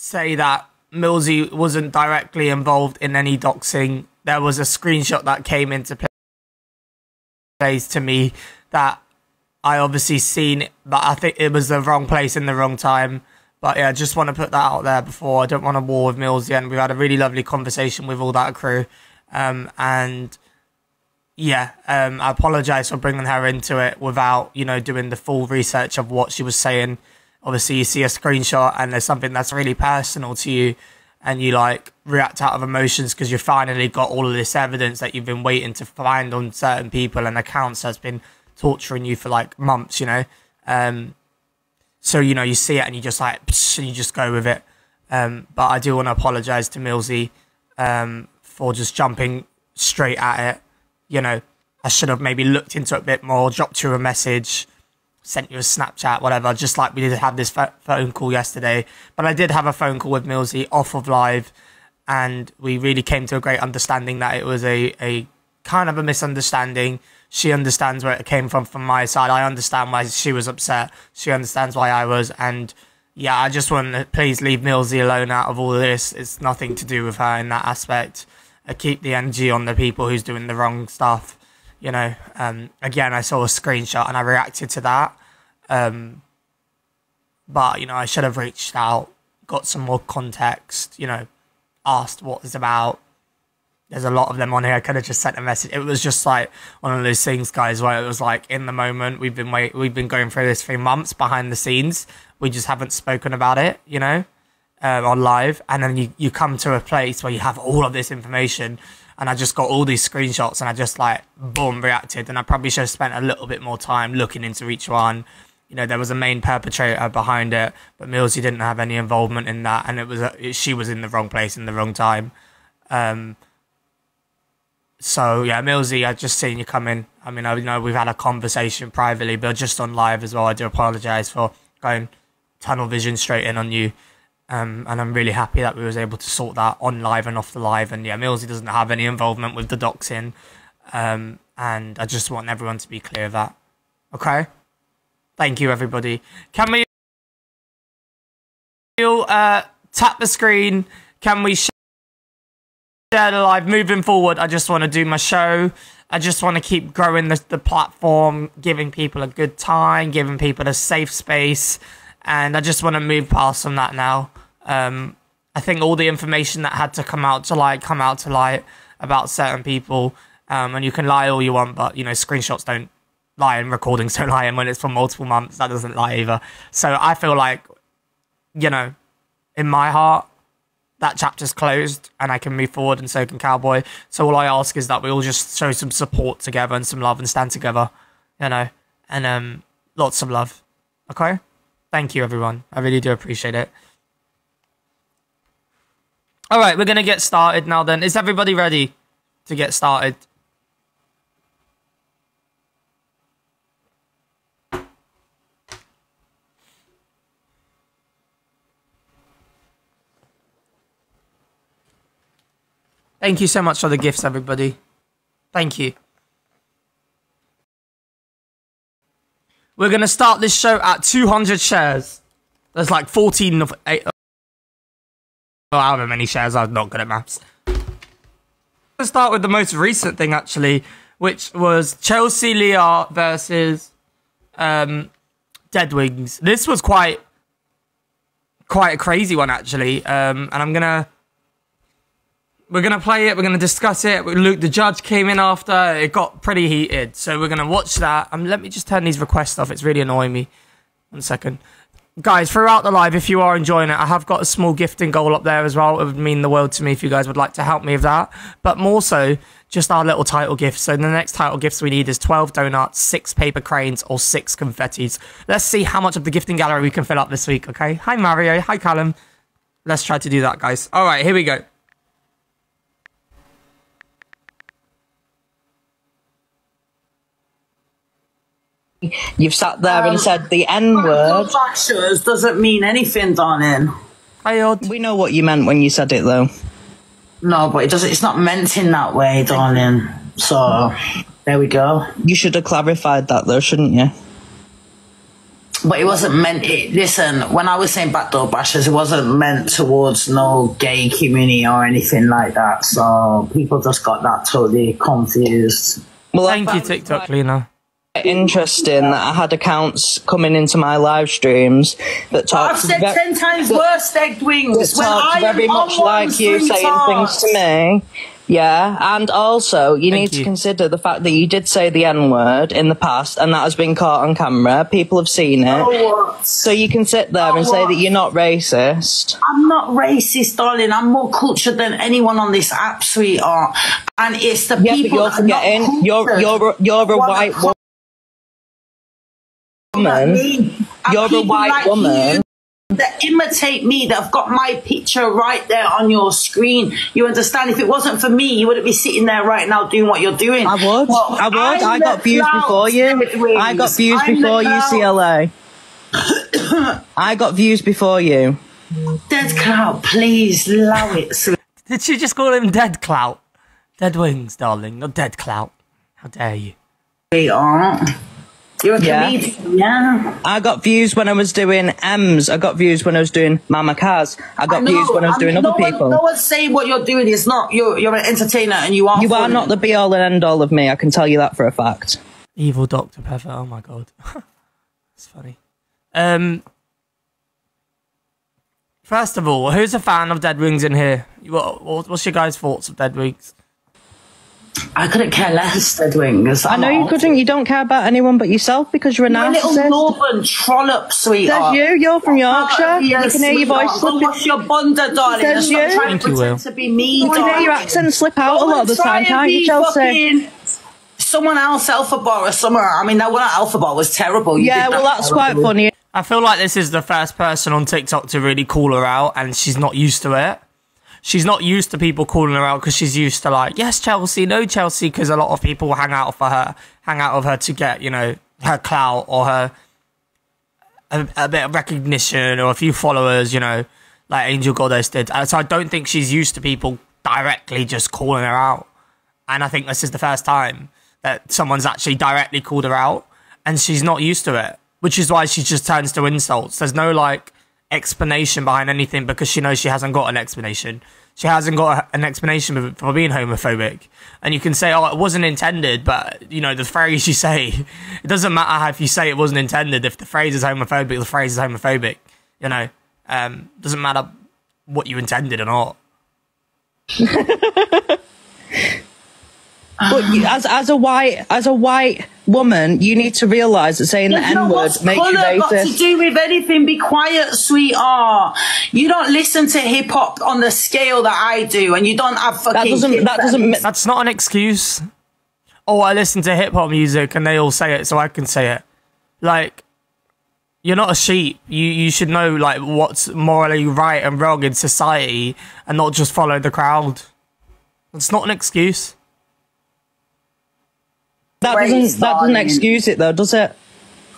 say that Millsy wasn't directly involved in any doxing. There was a screenshot that came into place to me that I obviously seen, but I think it was the wrong place in the wrong time. But yeah, I just want to put that out there before. I don't want to war with Millsy, and we had a really lovely conversation with all that crew. And yeah, I apologise for bringing her into it without, you know, doing the full research of what she was saying. Obviously, you see a screenshot and there's something that's really personal to you, and you like react out of emotions because you finally got all of this evidence that you've been waiting to find on certain people and accounts that's been torturing you for like months, you know. So, you know, you see it and you just like, and you just go with it. But I do want to apologise to Millsy for just jumping straight at it. You know, I should have maybe looked into it a bit more, dropped you a message, sent you a Snapchat, whatever, just like we did have this phone call yesterday. But I did have a phone call with Millsy off of live, and we really came to a great understanding that it was a kind of a misunderstanding. She understands where it came from my side. I understand why she was upset. She understands why I was. And yeah, I just want to please leave Millsy alone out of all of this. It's nothing to do with her in that aspect. I keep the energy on the people who's doing the wrong stuff. You know, again, I saw a screenshot and I reacted to that. But, you know, I should have reached out, got some more context, you know, asked what it's about. There's a lot of them on here. I could have just sent a message. It was just like one of those things, guys, where it was like in the moment. We've been going through this for months behind the scenes. We just haven't spoken about it, you know, on live. And then you come to a place where you have all of this information, and I just got all these screenshots, and I just like boom reacted. And I probably should have spent a little bit more time looking into each one. You know, there was a main perpetrator behind it, but Millsy didn't have any involvement in that, and it was she was in the wrong place in the wrong time. So yeah, Millsy, I've just seen you come in. I mean, I know we've had a conversation privately, but just on live as well. I do apologise for going tunnel vision straight in on you. And I'm really happy that we was able to sort that on live and off the live. And yeah, Millsy doesn't have any involvement with the doxing. And I just want everyone to be clear of that. Okay? Thank you, everybody. Can we tap the screen? Can we share the live? Moving forward, I just want to do my show. I just want to keep growing the platform, giving people a good time, giving people a safe space. And I just want to move past from that now. I think all the information that had to come out to light about certain people. And you can lie all you want, but, you know, screenshots don't lie and recordings don't lie. And when it's for multiple months, that doesn't lie either. So I feel like, you know, in my heart, that chapter's closed and I can move forward, and so can Cowboy. So all I ask is that we all just show some support together and some love and stand together, you know, and lots of love. Okay? Thank you, everyone. I really do appreciate it. All right, we're going to get started now then. Is everybody ready to get started? Thank you so much for the gifts, everybody. Thank you. We're going to start this show at 200 shares. There's like 14 of 8. Oh, however many shares. I'm not good at maths. Let's start with the most recent thing, actually, which was Chelsea Lear versus Dead Wings. This was quite a crazy one, actually. And we're going to play it. We're going to discuss it. Luke, the judge, came in after. It got pretty heated. So we're going to watch that. Let me just turn these requests off. It's really annoying me. 1 second. Guys, throughout the live, if you are enjoying it, I have got a small gifting goal up there as well. It would mean the world to me if you guys would like to help me with that. But more so, just our little title gifts. So the next title gifts we need is 12 donuts, 6 paper cranes, or 6 confettis. Let's see how much of the gifting gallery we can fill up this week, okay? Hi, Mario. Hi, Callum. Let's try to do that, guys. All right, here we go. You've sat there and said the N-word. Doesn't mean anything, darling. We know what you meant when you said it, though. No, but it doesn't. It's not meant in that way, darling. So there we go. You should have clarified that, though, shouldn't you? But it wasn't meant. Listen, when I was saying backdoor bashers, it wasn't meant towards no gay community or anything like that. So people just got that totally confused. Well, Thank you, TikTok, Lena. Interesting that I had accounts coming into my live streams that talked. I've said 10 times worse, Egged Wings. That talked very much like you, saying things to me. Yeah, and also you need to consider the fact that you did say the N-word in the past, and that has been caught on camera. People have seen it. So you can sit there and say that you're not racist. I'm not racist, darling. I'm more cultured than anyone on this app, sweetheart. And it's the people. But you're forgetting you're a white woman. You're a white woman. That imitate me, that have got my picture right there on your screen. You understand? If it wasn't for me, you wouldn't be sitting there right now doing what you're doing. I would. I got views before you. I got views before you, CLA. I got views before you. Dead Clout, please allow it. Did she just call him Dead Clout? Dead Wings, darling, not Dead Clout. How dare you? They aren't. You're a comedian, yeah. I got views when I was doing M's. I got views when I was doing Mama Kaz. I got views when I was doing other people. No one's saying what you're doing is not. You're an entertainer and you are. You are not the be all and end all of me. I can tell you that for a fact. Evil Dr. Pepper. Oh my god, it's funny. First of all, who's a fan of Dead Wings in here? What's your guys' thoughts of Dead Wings? I couldn't care less, Dead Wings. I know you couldn't. You don't care about anyone but yourself because you're a narcissist. You're a little northern trollop, sweetheart. There's you. You're from Yorkshire. You can hear your voice slip. What's your bunda, darling? There's you. Thank you, Will. To be me, you can hear your accent slip out a lot of the time, can't you, Chelsea? Someone else, Alpha Bar or somewhere. I mean, that one at Alpha Bar was terrible. Yeah, well, that's quite funny. I feel like this is the first person on TikTok to really call her out, and she's not used to it. She's not used to people calling her out because she's used to like, yes, Chelsea, no Chelsea, because a lot of people hang out of her to get, you know, her clout or her a bit of recognition or a few followers, you know, like Angel Goddess did. So I don't think she's used to people directly just calling her out. And I think this is the first time that someone's actually directly called her out, and she's not used to it, which is why she just turns to insults. There's no like explanation behind anything because she knows she hasn't got an explanation. She hasn't got an explanation for being homophobic. And you can say, oh, it wasn't intended, but, you know, the phrase you say, it doesn't matter if you say it wasn't intended. If the phrase is homophobic, the phrase is homophobic. You know, doesn't matter what you intended or not. But as a white woman, you need to realise that saying the N-word makes you racist. Got to do with anything? Be quiet, sweetheart. You don't listen to hip hop on the scale that I do, and you don't have fucking. That's not an excuse. Oh, I listen to hip hop music, and they all say it, so I can say it. Like, you're not a sheep. You should know like what's morally right and wrong in society, and not just follow the crowd. It's not an excuse. That doesn't excuse it though, does it?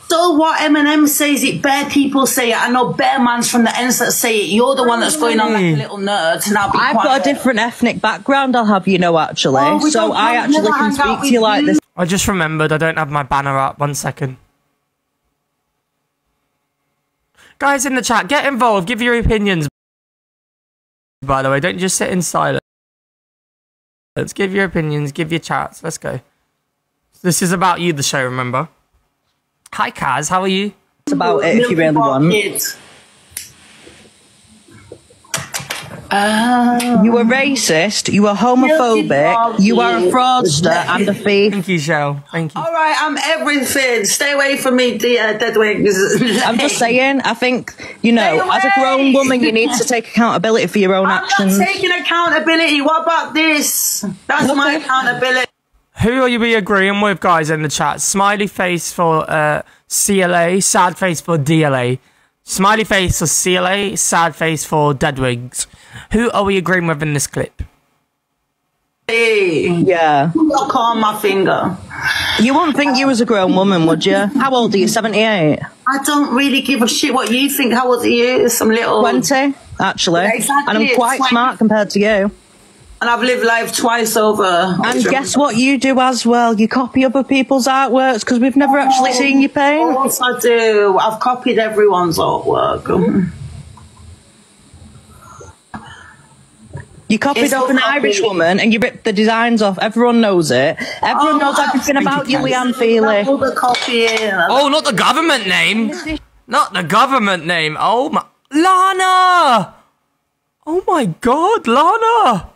So what? Eminem says it, bare people say it. I know bare mans from the ends that say it. You're the one that's going on like a little nerd. Now I've got a different ethnic background, I'll have you know, actually. So I actually can speak to you like this. I just remembered I don't have my banner up. 1 second. Guys in the chat, get involved. Give your opinions. By the way, don't just sit in silence. Let's give your opinions. Give your chats. Let's go. This is about you, the show, remember? Hi, Kaz. How are you? It's about it if you really want. You were racist, you were homophobic, you are a fraudster and a thief. Thank you, Shell. Thank you. All right, I'm everything. Stay away from me, Dead Wings. I'm just saying, I think, you know, as a grown woman, you need to take accountability for your own actions. I'm not taking accountability. What about this? That's my accountability. Who are you agreeing with, guys, in the chat? Smiley face for CLA, sad face for DLA. Smiley face for CLA, sad face for Dead Wings. Who are we agreeing with in this clip? Hey. Yeah. Look on my finger. You wouldn't think you was a grown woman, would you? How old are you, 78? I don't really give a shit what you think. How old are you? Some little... 20, actually. Exactly. And I'm quite smart compared to you. And I've lived life twice over. And guess what you do as well? You copy other people's artworks because we've never actually seen you paint. Of course I do. I've copied everyone's artwork. You copied off an Irish woman and you ripped the designs off. Everyone knows it. Everyone knows everything about you, Leanne Feely. Oh, not the government name. Not the government name. Oh my... Lana! Oh my God, Lana!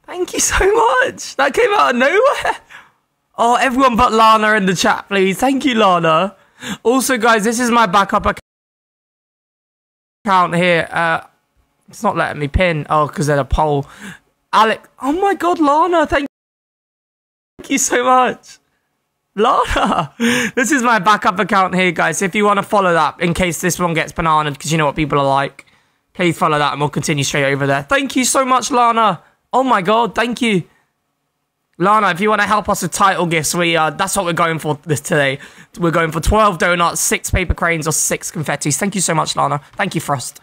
Thank you so much. That came out of nowhere. Oh, everyone but Lana in the chat, please. Thank you, Lana. Also, guys, this is my backup account here. It's not letting me pin. Oh, because there's a poll. Alex. Oh my God, Lana. Thank you so much. Lana. This is my backup account here, guys. If you want to follow that, in case this one gets bananaed, because you know what people are like, please follow that and we'll continue straight over there. Thank you so much, Lana. Oh my God, thank you. Lana, if you want to help us with title gifts, that's what we're going for this today. We're going for 12 donuts, 6 paper cranes, or 6 confettis. Thank you so much, Lana. Thank you, Frost.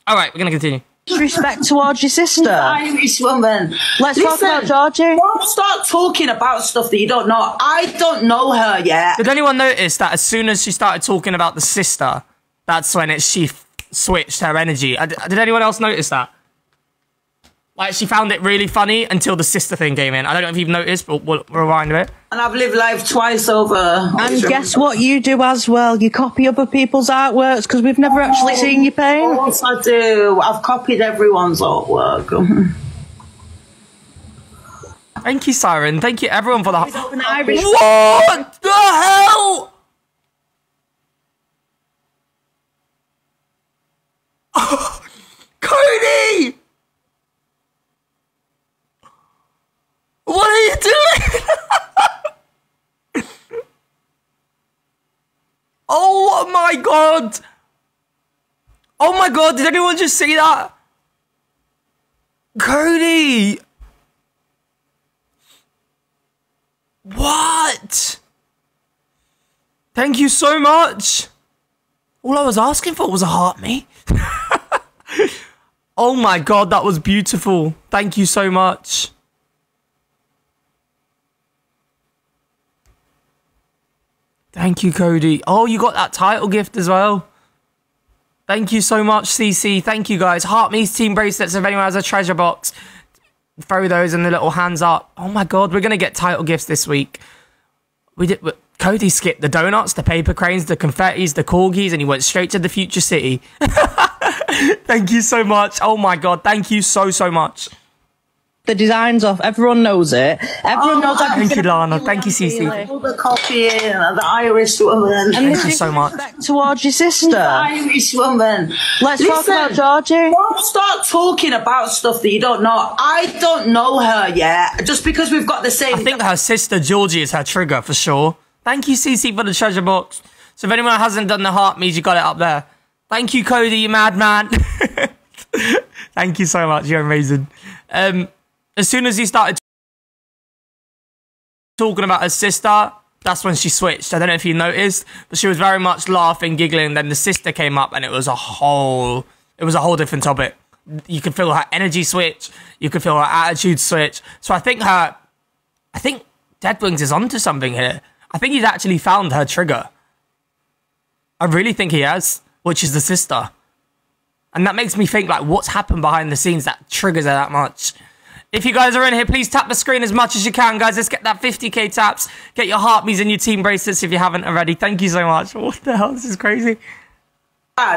All right, we're going to continue. Respect towards your sister. Irish woman. Let's talk about Georgie. Don't start talking about stuff that you don't know. I don't know her yet. Did anyone notice that as soon as she started talking about the sister, that's when she switched her energy? Did anyone else notice that? Like, she found it really funny until the sister thing came in. I don't know if you've noticed, but we'll rewind a bit. And I've lived life twice over. And guess what you do as well? You copy other people's artworks because we've never actually seen you paint. Of course I do. I've copied everyone's artwork. Thank you, Siren. Thank you, everyone, for the... What the hell? Oh, Cody! What are you doing? Oh my God. Oh my God, did anyone just see that? Cody. What? Thank you so much. All I was asking for was a heart, me. Oh my God, that was beautiful. Thank you so much. Thank you, Cody. Oh, you got that title gift as well. Thank you so much, CC. Thank you, guys. Heart Me's team bracelets. If anyone has a treasure box, throw those in the little hands up. Oh my God, we're going to get title gifts this week. Cody skipped the donuts, the paper cranes, the confettis, the corgis, and he went straight to the future city. Thank you so much. Oh my God, thank you so much. The designs off. Everyone knows it. Everyone knows everything. Thank you, Lana. Thank you, Cece. The copying, the Irish woman. And thank you so much. Towards your sister. The Irish woman. Let's talk about Georgie. Don't start talking about stuff that you don't know. I don't know her yet. Just because we've got the same... I think her sister, Georgie, is her trigger, for sure. Thank you, Cece, for the treasure box. So if anyone hasn't done the heart me's, you got it up there. Thank you, Cody, you madman. Thank you so much. You're amazing. As soon as he started talking about her sister, that's when she switched. I don't know if you noticed, but she was very much laughing, giggling. Then the sister came up, and it was a whole different topic. You could feel her energy switch. You could feel her attitude switch. So I think Deadwings is onto something here. I think he's actually found her trigger. I really think he has, which is the sister. And that makes me think, like, what's happened behind the scenes that triggers her that much? If you guys are in here, please tap the screen as much as you can, guys. Let's get that 50k taps. Get your heart me's and your team bracelets if you haven't already. Thank you so much. What the hell? This is crazy.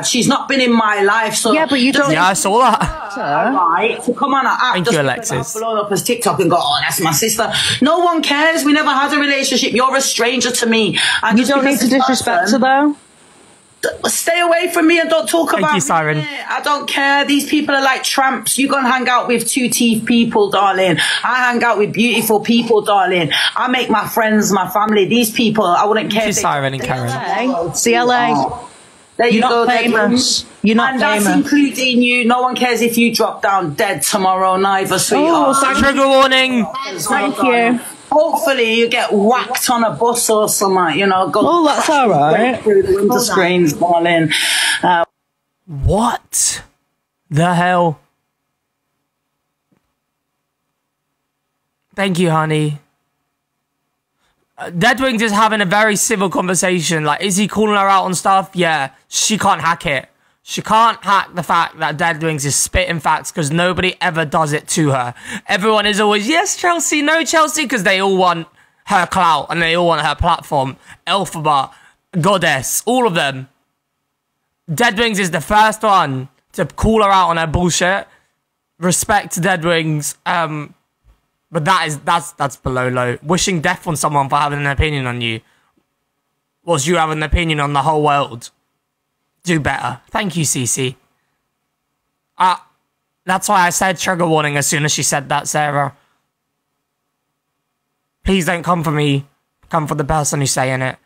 She's not been in my life, so... Yeah, but you don't... Yeah, I saw that. Right, to come on an app Thank you, Alexis. Blown up as TikTok and go, oh, that's my sister. No one cares. We never had a relationship. You're a stranger to me. And you don't need to disrespect her, though. Stay away from me and don't talk about you, Siren. me. I don't care. These people are like tramps. You go and hang out with two-teeth people, darling. I hang out with beautiful people, darling. I make my friends, my family. These people, I wouldn't care. Thank you, Siren and Karen. CLA. There you You're go. not famous. You're not and famous. That's including you. No one cares if you drop down dead tomorrow, neither, sweetheart. Oh, trigger warning. Thank you. Hopefully you get whacked on a bus or something, you know. Go oh, that's all right. Through the window screens, darling. What the hell? Thank you, honey. Deadwings is having a very civil conversation. Like, is he calling her out on stuff? Yeah. She can't hack it. She can't hack the fact that Deadwings is spitting facts because nobody ever does it to her. Everyone is always, yes, Chelsea, no, Chelsea, because they all want her clout and they all want her platform. Elphaba, Goddess, all of them. Deadwings is the first one to call her out on her bullshit. Respect to Deadwings. But that's below low. Wishing death on someone for having an opinion on you. Was you having an opinion on the whole world? Do better. Thank you, Cece. That's why I said trigger warning as soon as she said that, Sarah. Please don't come for me. Come for the person who's saying it.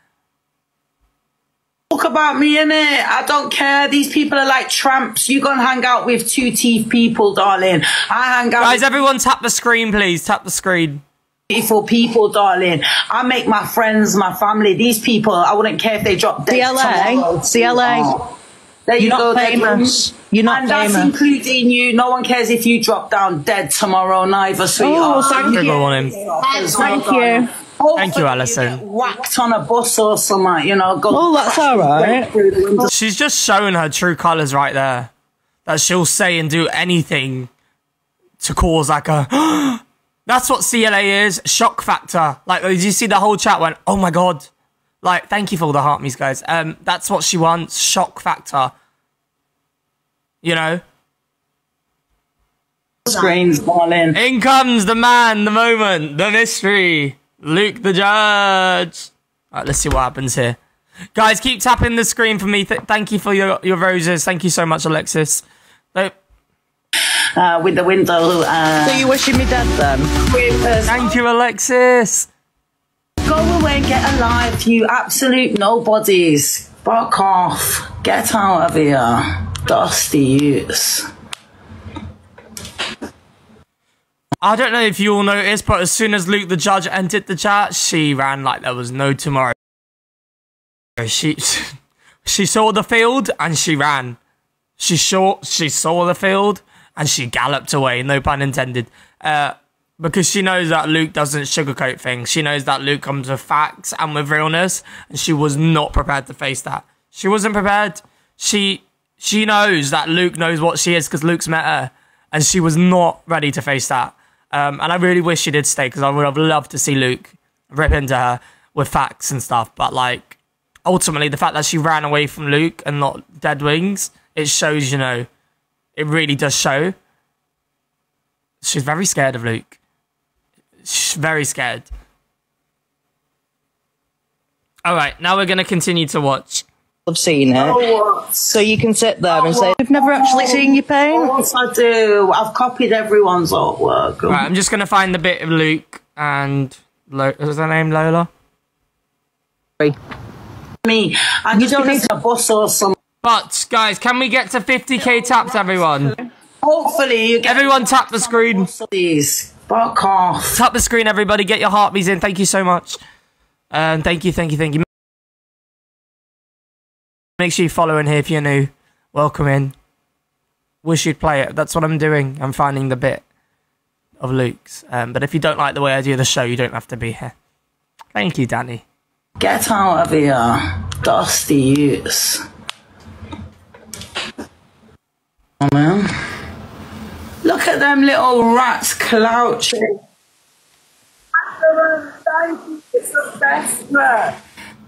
Talk about me, innit? I don't care. These people are like tramps. You go and hang out with two-teeth people, darling. I hang out Guys, everyone tap the screen, please. Tap the screen. Beautiful people, darling. I make my friends, my family. These people, I wouldn't care if they drop dead tomorrow. CLA. There you You're go. not famous. You're not famous. And that's including you. No one cares if you drop down dead tomorrow, neither, sweetheart. Oh, thank Trigger you. warning. Thank you. Thank you, Alison. You get whacked on a bus or something, you know. Go Oh, that's all right. She's just showing her true colours right there. That she'll say and do anything to cause like a... That's what CLA is. Shock factor. Like, did you see the whole chat went, oh my God. Like, thank you for all the heartme's, guys. That's what she wants. Shock factor. You know? Screens, darling. In comes the man, the moment, the mystery. Luke the judge. Alright, let's see what happens here. Guys, keep tapping the screen for me. Thank you for your roses. Thank you so much, Alexis. With the window. So you wishing me dead then? Thank you, Alexis. Go away, get a life, you absolute nobodies. Fuck off. Get out of here. Dusty youths. I don't know if you all noticed, but as soon as Luke the judge entered the chat, she ran like there was no tomorrow. She saw the field and she ran. She saw the field and she galloped away, no pun intended. Because she knows that Luke doesn't sugarcoat things. She knows that Luke comes with facts and with realness, and she was not prepared to face that. She wasn't prepared. She knows that Luke knows what she is because Luke's met her, and she was not ready to face that. And I really wish she did stay because I would have loved to see Luke rip into her with facts and stuff. But like, ultimately, the fact that she ran away from Luke and not Deadwings, it shows, you know, it really does show. She's very scared of Luke. She's very scared. All right, now we're going to continue to watch. I've seen it. So you can sit there and say, I've never actually seen your pain. Of course I do. I've copied everyone's artwork. Right, I'm just going to find the bit of Luke and... Is her name Lola? Me. I just don't need a bus or something. But, guys, can we get to 50k taps, everyone? Hopefully you get... Everyone tap the screen. Please. Fuck off. Tap the screen, everybody. Get your heartbeats in. Thank you so much. Thank you. Make sure you follow in here if you're new. Welcome in. Wish you'd play it. That's what I'm doing. I'm finding the bit of Luke's. But if you don't like the way I do the show, you don't have to be here. Thank you, Danny. Get out of here. Dusty youths. Oh, man. Look at them little rats crouching. It's so desperate.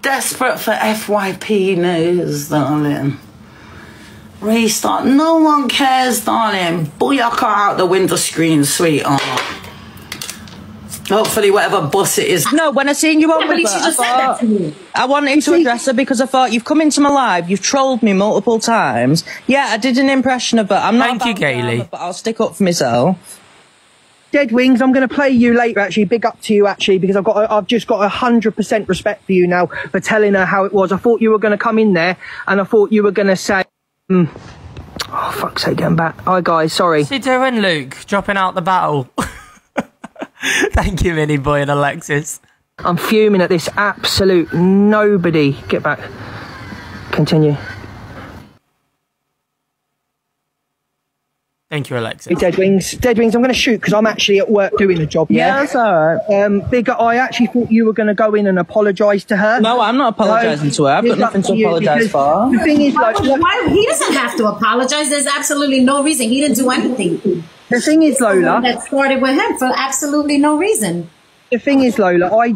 Desperate for FYP news, darling. Restart. No one cares, darling. Booyaka out the window screen, sweetheart. Hopefully whatever bus it is. No, when I seen you on with her, I wanted to address her because I thought, you've come into my live, you've trolled me multiple times. Yeah, I did an impression of her. I'm not Thank you, Gailey. But I'll stick up for myself. Deadwings, I'm going to play you later, actually. Big up to you, actually, because I've just got 100% respect for you now for telling her how it was. I thought you were going to come in there and I thought you were going to say, oh, fuck's sake, getting back. Hi, guys, sorry. What's he doing, Luke? Dropping out the battle. Thank you, Minnie Boy and Alexis. I'm fuming at this absolute nobody. Get back. Continue. Thank you, Alexis. Hey, Dead Wings. Dead Wings, I'm going to shoot because I'm actually at work doing a job. Yeah, that's all right. Bigger, I actually thought you were going to go in and apologise to her. No, I'm not apologising to her. I've got nothing to apologise for. The thing is, like, he doesn't have to apologise. There's absolutely no reason. He didn't do anything. The thing is, Lola, that started with him for absolutely no reason. The thing is, Lola, I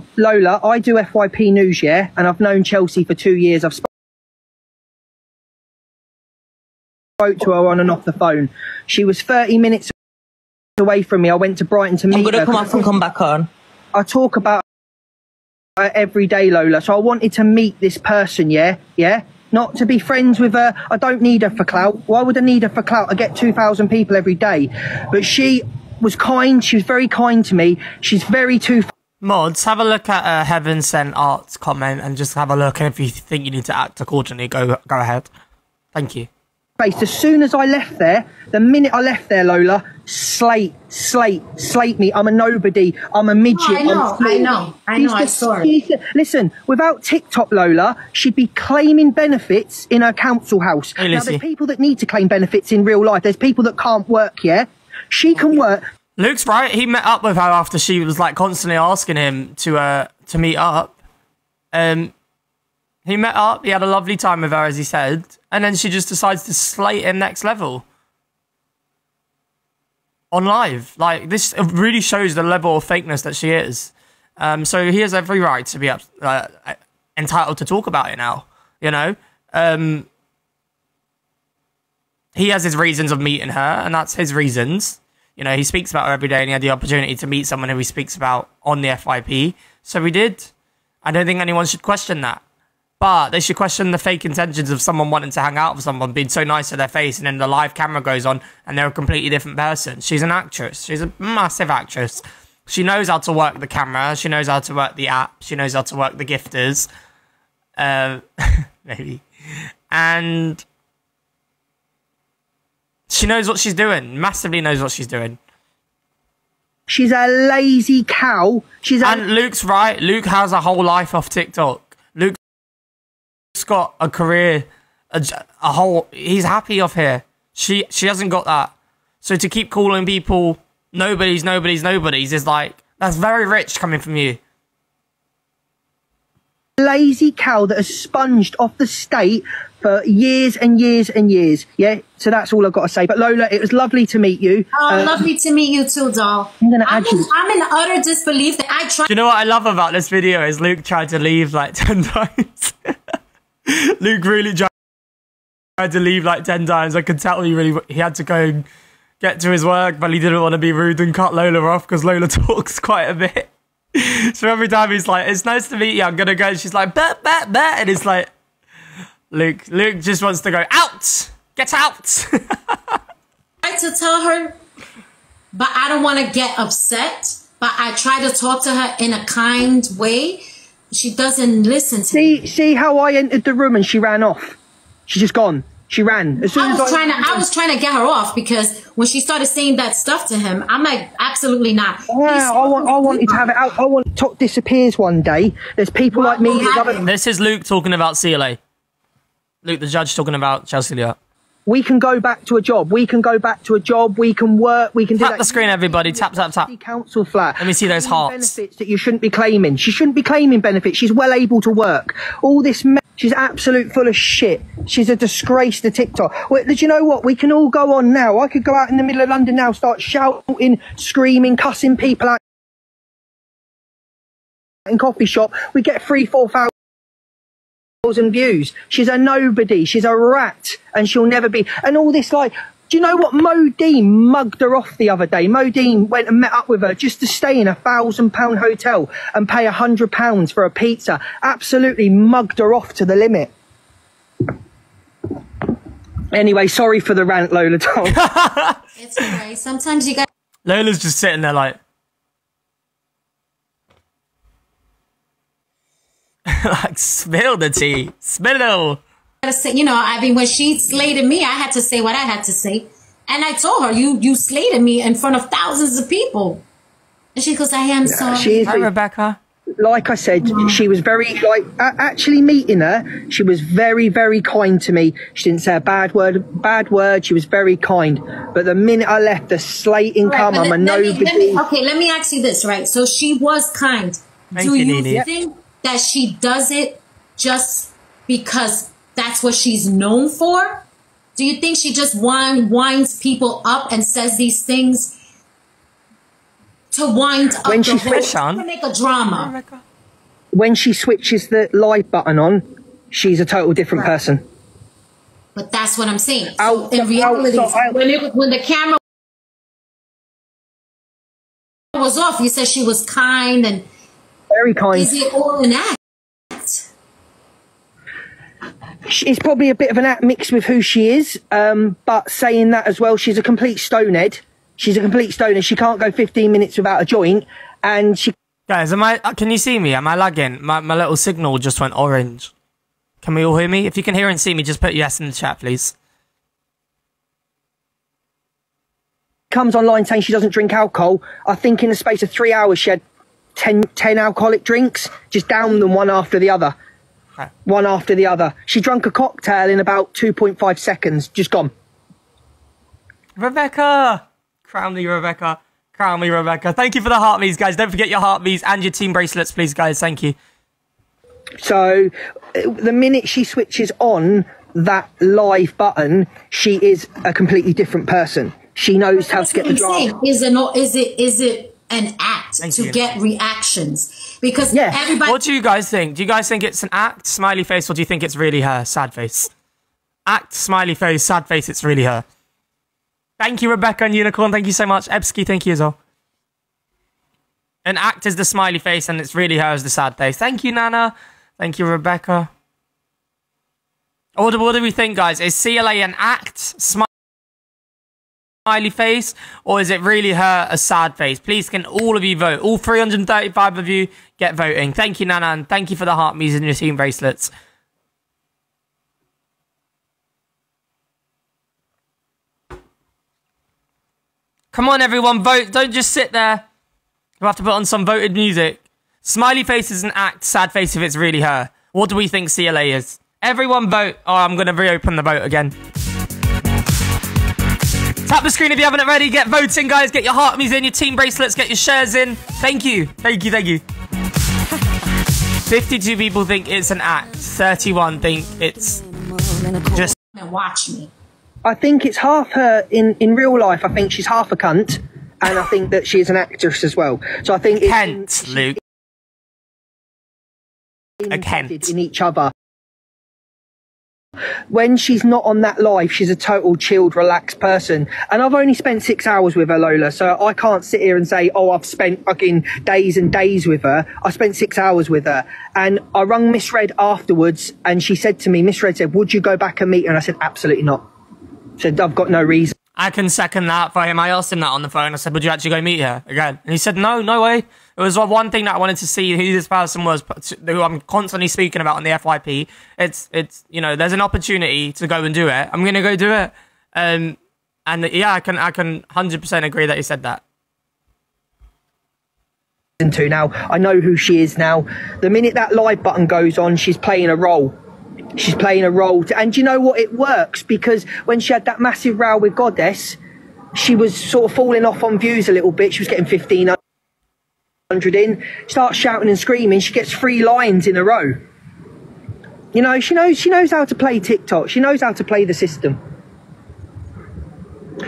do FYP News, yeah, and I've known Chelsea for 2 years. I've spoke to her on and off the phone. She was 30 minutes away from me. I went to Brighton to meet her. I'm going to come off and come back on. I talk about her every day, Lola. So I wanted to meet this person, yeah? Not to be friends with her. I don't need her for clout. Why would I need her for clout? I get 2,000 people every day. But she was kind. She was very kind to me. She's very Mods, have a look at Heaven Sent Art's comment and just have a look. And if you think you need to act accordingly, go ahead. Thank you. As soon as I left there, the minute I left there, Lola, slate me. I'm a nobody. I'm a midget. Oh, I know. I saw it. Listen, without TikTok, Lola, she'd be claiming benefits in her council house. Hey, now, there's people that need to claim benefits in real life. There's people that can't work, yeah? She can work. Luke's right. He met up with her after she was like constantly asking him to meet up. He met up. He had a lovely time with her, as he said, and then she just decides to slate him next level on live. Like, this really shows the level of fakeness that she is. So he has every right to be entitled to talk about it now. You know, he has his reasons of meeting her, and that's his reasons. You know, he speaks about her every day, and he had the opportunity to meet someone who he speaks about on the FYP. So he did. I don't think anyone should question that. But they should question the fake intentions of someone wanting to hang out with someone, being so nice to their face, and then the live camera goes on, and they're a completely different person. She's an actress. She's a massive actress. She knows how to work the camera. She knows how to work the app. She knows how to work the gifters. Maybe. And she knows what she's doing. Massively knows what she's doing. She's a lazy cow. And Luke's right. Luke has a whole life off TikTok. Luke's got a career, a whole... He's happy off here. She hasn't got that. So to keep calling people nobodies is like... That's very rich coming from you. Lazy cow that has sponged off the state for years and years and years. Yeah, so that's all I've got to say. But Lola, it was lovely to meet you. Oh, lovely to meet you too, doll. I'm in utter disbelief that I tried. Do you know what I love about this video is Luke tried to leave like 10 times. Luke really tried to leave like 10 times. I could tell he had to go and get to his work, but he didn't want to be rude and cut Lola off because Lola talks quite a bit. So every time he's like, it's nice to meet you, I'm gonna go, and she's like, bet, and it's like, Luke just wants to go, out, get out. I tried to tell her, but I don't want to get upset, but I try to talk to her in a kind way. She doesn't listen to me. See how I entered the room and she ran off? She's just gone. She ran. As soon I was trying to get her off because when she started saying that stuff to him, I'm like, absolutely not. Yeah, I wanted to have it out. I want TikTok disappears one day. There's people like me. This is Luke talking about CLA. Luke, the judge, talking about Chelsea Leah. We can go back to a job. We can go back to a job. We can work. We can do tap the screen, everybody. Tap. Council flat. Let me see those hearts. Benefits that you shouldn't be claiming. She shouldn't be claiming benefits. She's well able to work. All this. She's absolute full of shit. She's a disgrace to TikTok. Well, do you know what? We can all go on now. I could go out in the middle of London now, start shouting, screaming, cussing people out in coffee shop. We get 3,000-4,000 views. She's a nobody. She's a rat, and she'll never be. And all this, like, do you know what? Mo Dean mugged her off the other day. Mo Dean went and met up with her just to stay in a £1,000 hotel and pay £100 for a pizza. Absolutely mugged her off to the limit. Anyway, sorry for the rant, Lola. It's okay. Sometimes you got. Lola's just sitting there like. Like, spill the tea. Spill. You know, I mean, when she slated me, I had to say what I had to say. And I told her, you slated me in front of thousands of people. And she goes, I am sorry. Hi, Rebecca. like I said, she was very, like, actually meeting her, she was very, very kind to me. She didn't say a bad word. She was very kind. But the minute I left, the slating come, I'm a nobody. Let me ask you this, right? So she was kind. Do you think that she does it just because that's what she's known for? Do you think she just winds people up and says these things to wind up when she to make a drama? When she switches the live button on, she's a total different person. But that's what I'm saying. So in reality, when the camera was off, you said she was kind and very kind. Is it all an act? It's probably a bit of an act mixed with who she is. But saying that as well, she's a complete stonehead. She's a complete stoner. She can't go 15 minutes without a joint. And she... Guys, can you see me? Am I lagging? My little signal just went orange. Can we all hear me? If you can hear and see me, just put yes in the chat, please. Comes online saying she doesn't drink alcohol. I think in the space of 3 hours, she had 10 alcoholic drinks. Just down them one after the other. Okay. One after the other. She drank a cocktail in about 2.5 seconds. Just gone. Rebecca! Crown me, Rebecca. Crown me, Rebecca. Thank you for the heartbeats, guys. Don't forget your heartbeats and your team bracelets, please, guys. Thank you. So, the minute she switches on that live button, she is a completely different person. She knows how to get the drama. Is it an act to get reactions? Because everybody... What do you guys think? Do you guys think it's an act, smiley face, or do you think it's really her, sad face? Act, smiley face, sad face, it's really her. Thank you, Rebecca and Unicorn. Thank you so much. Ebski, thank you as well. An act is the smiley face, and it's really her as the sad face. Thank you, Nana. Thank you, Rebecca. What do we think, guys? Is CLA an act, smiley face, or is it really her a sad face? Please, can all of you vote? All 335 of you get voting. Thank you, Nana, and thank you for the heart me's and your team bracelets. Come on, everyone, vote. Don't just sit there. We'll have to put on some voted music. Smiley face is an act, sad face if it's really her. What do we think CLA is? Everyone vote. Oh, I'm going to reopen the vote again. Tap the screen if you haven't already. Get voting, guys. Get your heart me's in, your team bracelets, get your shares in. Thank you. Thank you, thank you. 52 people think it's an act. 31 think it's just... Watch me. I think it's half her in real life. I think she's half a cunt, and I think that she's an actress as well. So I think Kent, Luke. A Kent. In each other. When she's not on that live, she's a total chilled, relaxed person. And I've only spent 6 hours with her, Lola, so I can't sit here and say, oh, I've spent fucking days and days with her. I spent 6 hours with her. And I rung Miss Red afterwards, and she said to me, Miss Red said, would you go back and meet her? And I said, absolutely not. Said, I've got no reason. I can second that for him. I asked him that on the phone. I said, would you actually go meet her again? And he said, no, no way. It was one thing that I wanted to see who this person was, who I'm constantly speaking about on the FYP. It's you know, there's an opportunity to go and do it. I'm going to go do it. And yeah, I can 100% agree that he said that. Now, I know who she is now. The minute that live button goes on, she's playing a role. She's playing a role. And you know what? It works, because when she had that massive row with Goddess, she was sort of falling off on views a little bit. She was getting 1,500 in. Starts shouting and screaming. She gets 3 lines in a row. You know, she knows how to play TikTok. She knows how to play the system.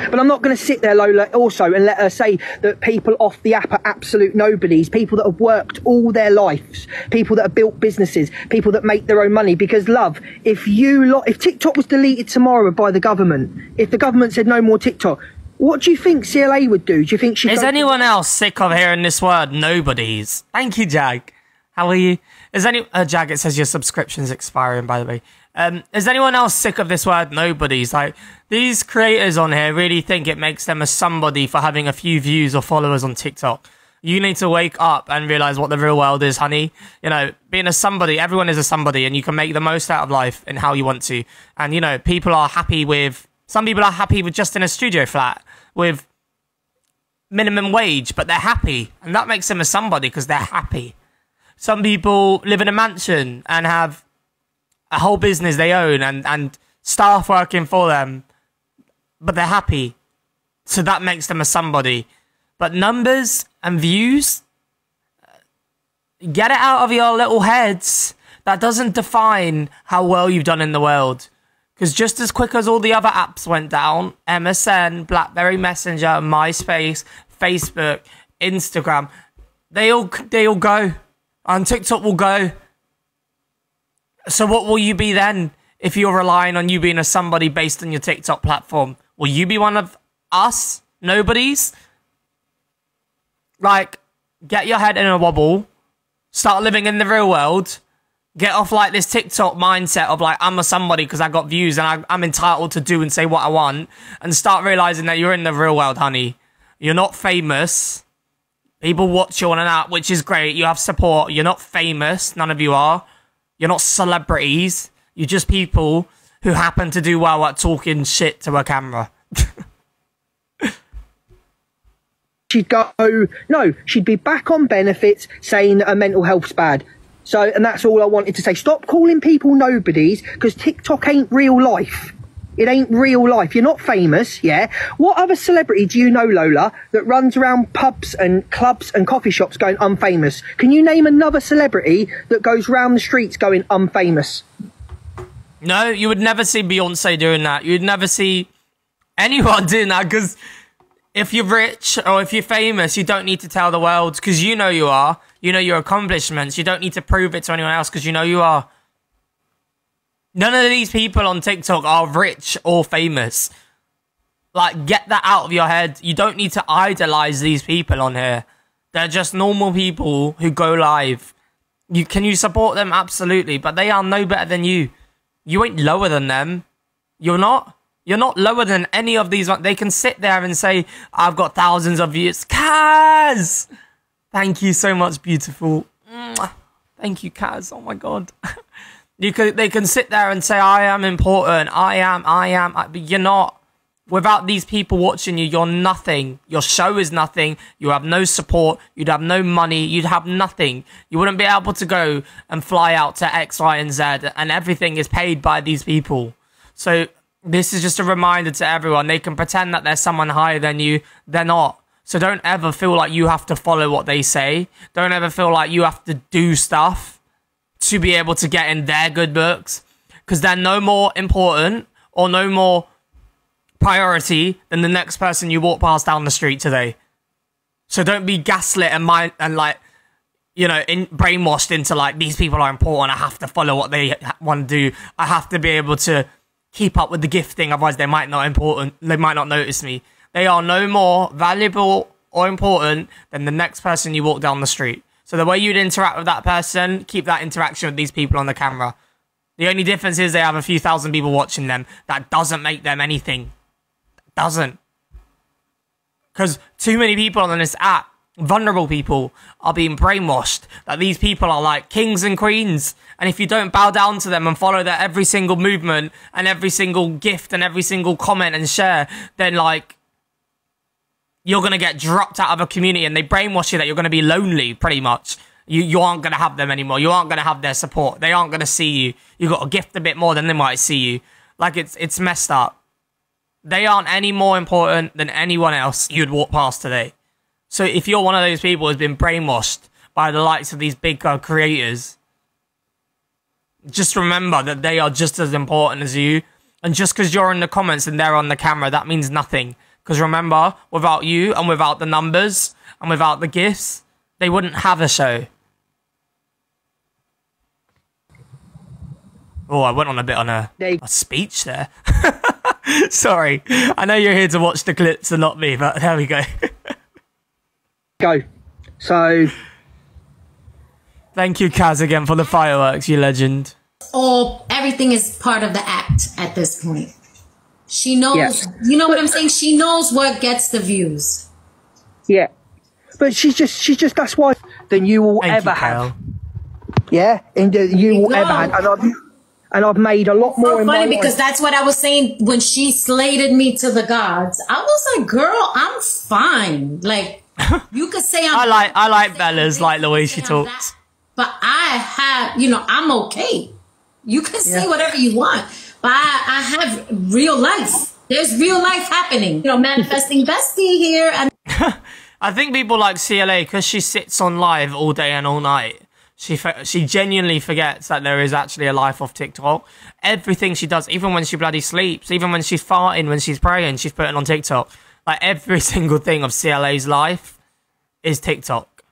But I'm not going to sit there, Lola, also, and let her say that people off the app are absolute nobodies, people that have worked all their lives, people that have built businesses, people that make their own money. Because, love, if TikTok was deleted tomorrow by the government, if the government said no more TikTok, what do you think CLA would do? Do you think she'd... Is anyone else sick of hearing this word, nobodies? Thank you, Jag. How are you? Is any... Jag, it says your subscription's expiring, by the way. Is anyone else sick of this word, nobodies? Like, these creators on here really think it makes them a somebody for having a few views or followers on TikTok. You need to wake up and realize what the real world is, honey. You know, being a somebody, everyone is a somebody, and you can make the most out of life in how you want to. And, you know, people are happy with... Some people are happy with just in a studio flat with minimum wage, but they're happy. And that makes them a somebody because they're happy. Some people live in a mansion and have a whole business they own and staff working for them, but they're happy. So that makes them a somebody. But numbers and views, get it out of your little heads. That doesn't define how well you've done in the world. Because just as quick as all the other apps went down, MSN, BlackBerry Messenger, MySpace, Facebook, Instagram, they all go. And TikTok will go. So what will you be then if you're relying on you being a somebody based on your TikTok platform? Will you be one of us? Nobodies? Like, get your head in a wobble. Start living in the real world. Get off like this TikTok mindset of like, I'm a somebody because I got views and I'm entitled to do and say what I want. And start realizing that you're in the real world, honey. You're not famous. People watch you on an app, which is great. You have support. You're not famous. None of you are. You're not celebrities. You're just people who happen to do well at talking shit to a camera. She'd go, no, she'd be back on benefits saying that her mental health's bad. So, and that's all I wanted to say. Stop calling people nobodies, because TikTok ain't real life. It ain't real life. You're not famous, yeah? What other celebrity do you know, Lola, that runs around pubs and clubs and coffee shops going, I'm famous? Can you name another celebrity that goes round the streets going, I'm famous? No, you would never see Beyonce doing that. You'd never see anyone doing that, because if you're rich or if you're famous, you don't need to tell the world, because you know you are. You know your accomplishments. You don't need to prove it to anyone else, because you know you are. None of these people on TikTok are rich or famous. Like, get that out of your head. You don't need to idolize these people on here. They're just normal people who go live. Can you support them? Absolutely. But they are no better than you. You ain't lower than them. You're not. You're not lower than any of these. They can sit there and say, I've got thousands of views. Kaz! Thank you so much, beautiful. Thank you, Kaz. Oh, my God. They can sit there and say, I am important. I am. But you're not. Without these people watching you, you're nothing. Your show is nothing. You have no support. You'd have no money. You'd have nothing. You wouldn't be able to go and fly out to X, Y, and Z. And everything is paid by these people. So this is just a reminder to everyone. They can pretend that there's someone higher than you. They're not. So don't ever feel like you have to follow what they say. Don't ever feel like you have to do stuff to be able to get in their good books, because they're no more important or no more priority than the next person you walk past down the street today. So don't be gaslit and brainwashed into like, these people are important. I have to follow what they want to do. I have to be able to keep up with the gifting, otherwise they might not notice me. They are no more valuable or important than the next person you walk down the street. So the way you'd interact with that person, keep that interaction with these people on the camera. The only difference is they have a few thousand people watching them. That doesn't make them anything. It doesn't. Because too many people on this app, vulnerable people, are being brainwashed that these people are like kings and queens. And if you don't bow down to them and follow their every single movement and every single gift and every single comment and share, then like, you're going to get dropped out of a community, and they brainwash you that you're going to be lonely, pretty much. You aren't going to have them anymore. You aren't going to have their support. They aren't going to see you. You got to gift a bit more than they might see you. Like, it's messed up. They aren't any more important than anyone else you'd walk past today. So if you're one of those people who's been brainwashed by the likes of these big creators, just remember that they are just as important as you. And just because you're in the comments and they're on the camera, that means nothing. Because remember, without you and without the numbers and without the gifts, they wouldn't have a show. Oh, I went on a bit on a speech there. Sorry. I know you're here to watch the clips and not me, but there we go. Go. So. Thank you, Kaz, again for the fireworks, you legend. Everything is part of the act at this point. She knows, you know what I'm saying? She knows what gets the views. Yeah. But she's just, that's why, than you will ever have. Yeah? And you will ever have. And I've made a lot more in my life. Funny, because that's what I was saying when she slated me to the gods. I was like, girl, I'm fine. Like, you could say I'm I like Bella's, like the way she talks. but I have, I'm okay. You can say whatever you want, but I have real life. There's real life happening. Manifesting bestie here. And I think people like CLA, because she sits on live all day and all night, she genuinely forgets that there is actually a life off TikTok. Everything she does, even when she bloody sleeps, even when she's farting, when she's praying, she's putting on TikTok. Like, every single thing of CLA's life is TikTok.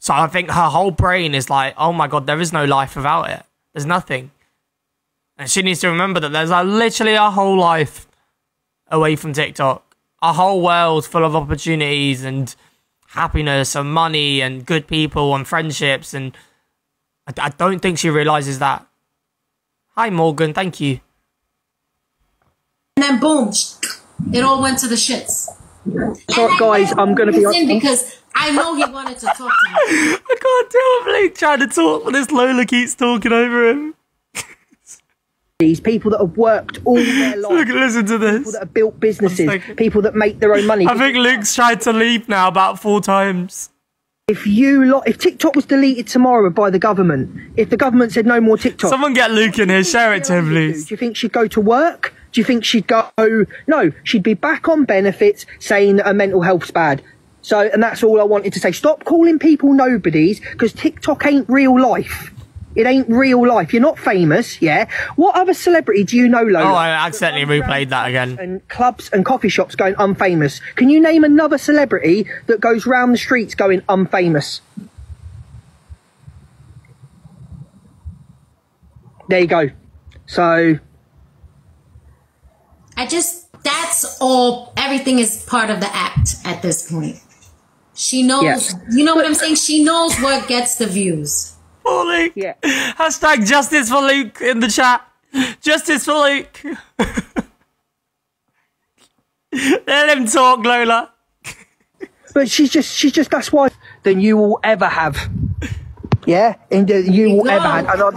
So I think her whole brain is like, oh my God, there is no life without it. There's nothing. And she needs to remember that there's literally a whole life away from TikTok. A whole world full of opportunities and happiness and money and good people and friendships. And I don't think she realises that. Hi, Morgan. Thank you. And then boom, it all went to the shits. So, guys, I'm going to be on because I know he wanted to talk to me. I can't tell him, like, trying to talk, but this Lola keeps talking over him. These people that have worked all their life. Listen to this. People that have built businesses. People that make their own money. I think Luke's tried to leave now about 4 times. If TikTok was deleted tomorrow by the government, if the government said no more TikTok, someone get Luke in here, share it to him, please. Do you think she'd go to work? Do you think she'd go? No, she'd be back on benefits saying that her mental health's bad. So, and that's all I wanted to say. Stop calling people nobodies, because TikTok ain't real life. It ain't real life. You're not famous, yeah? What other celebrity do you know, Lola? Oh, I accidentally replayed that again. And clubs and coffee shops going unfamous. Can you name another celebrity that goes round the streets going unfamous? There you go. So... that's all, everything is part of the act at this point. She knows, you know what I'm saying? She knows what gets the views. Oh, Luke. Yeah. Hashtag justice for Luke in the chat. Justice for Luke. Let him talk, Lola. But she's just that's why than you will ever have. Yeah? And you will ever have.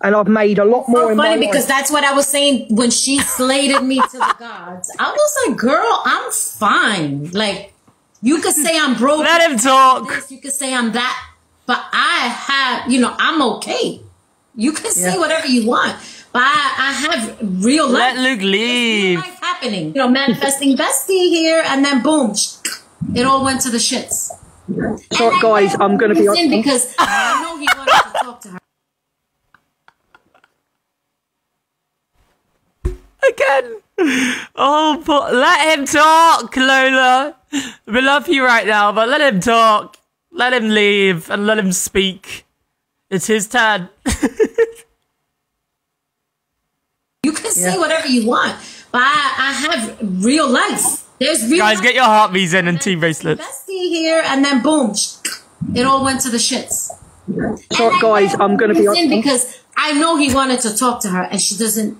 And I've made a lot more in my life. Because that's what I was saying when she slated me to the gods. I was like, girl, I'm fine. Like, you could say I'm broke. Let him talk. You could say I'm that. But I have, I'm okay. You can say whatever you want. But I have real life. Let Luke leave. Real life happening. Manifesting bestie here. And then boom, it all went to the shits. So, guys, I'm going to be on because I know he wanted to talk to her. Again. Oh, but let him talk, Lola. We love you right now, but let him talk. Let him leave and let him speak. It's his turn. You can say whatever you want, but I have real life. There's real Guys, life. get your heartbeats in and team bracelets. Bestie here, and then boom, it all went to the shits. So, guys, I'm going to be on because I know he wanted to talk to her, and she doesn't,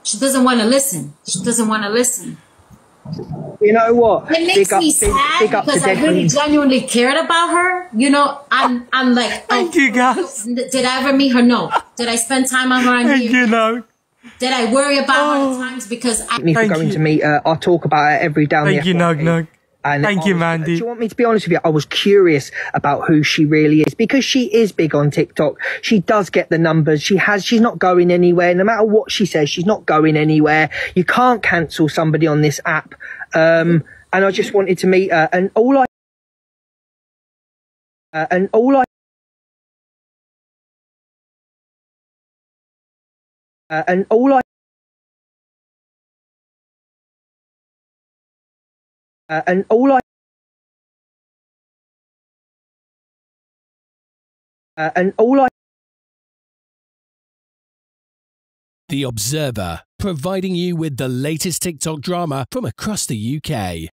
she doesn't want to listen. She doesn't want to listen. You know what? It makes me sad because I really genuinely cared about her. I'm like, thank you, guys. Did I ever meet her? No. Did I spend time on her? Thank you, no. Did I worry about her at times because me for going to meet her? I talk about her every down Thank you, Nug Nug. And thank you, Mandy. Do you want me to be honest with you? I was curious about who she really is because she is big on TikTok. She does get the numbers. She's not going anywhere. No matter what she says, she's not going anywhere. You can't cancel somebody on this app. And I just wanted to meet her. And all I and all I The Observer, providing you with the latest TikTok drama from across the UK.